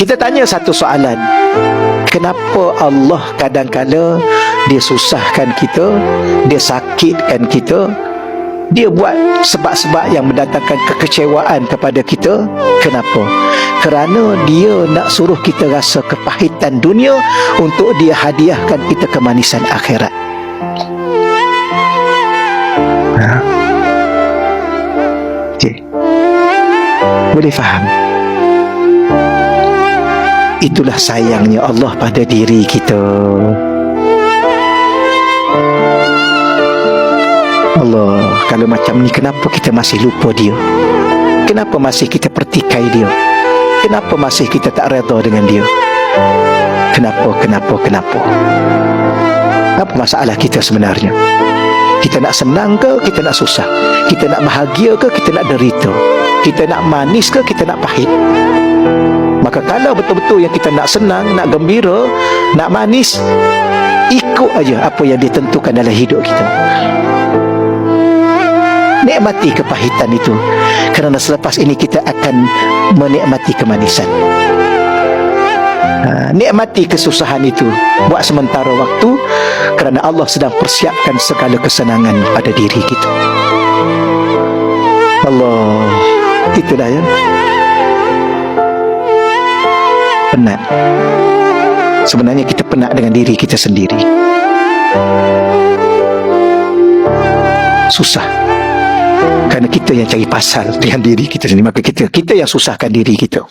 Kita tanya satu soalan. Kenapa Allah kadang-kala dia susahkan kita, dia sakitkan kita, dia buat sebab-sebab yang mendatangkan kekecewaan kepada kita? Kenapa? Kerana dia nak suruh kita rasa kepahitan dunia untuk dia hadiahkan kita kemanisan akhirat. Okay. Boleh faham? Itulah sayangnya Allah pada diri kita. Allah, kalau macam ni kenapa kita masih lupa dia? Kenapa masih kita pertikai dia? Kenapa masih kita tak redha dengan dia? Kenapa? Apa masalah kita sebenarnya? Kita nak senang ke? Kita nak susah? Kita nak bahagia ke? Kita nak derita? Kita nak manis ke? Kita nak pahit? Maka kalau betul-betul yang kita nak senang, nak gembira, nak manis, ikut aja apa yang ditentukan dalam hidup kita. Nikmati kepahitan itu, kerana selepas ini kita akan menikmati kemanisan. Nikmati kesusahan itu buat sementara waktu, kerana Allah sedang persiapkan segala kesenangan pada diri kita. Allah, itulah ya. Penat. Sebenarnya kita penat dengan diri kita sendiri. Susah. Kerana kita yang cari pasal dengan diri kita sendiri. Maka kita yang susahkan diri kita.